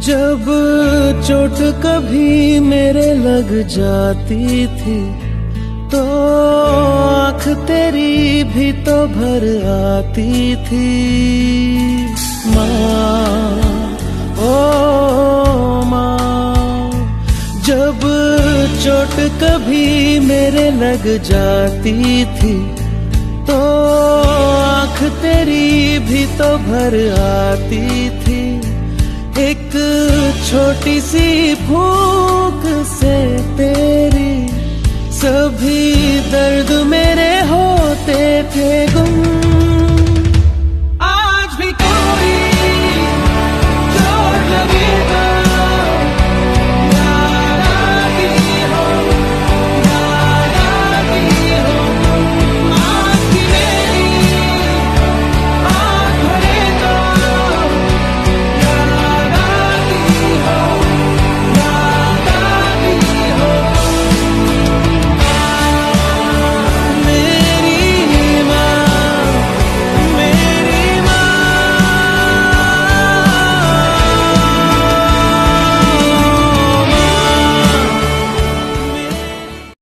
जब चोट कभी मेरे लग जाती थी तो आँख तेरी भी तो भर आती थी। माँ, ओ माँ, जब चोट कभी मेरे लग जाती थी तो आँख तेरी भी तो भर आती थी। एक छोटी सी फूंक से तेरी सभी दर्द मेरे होते थे गुम।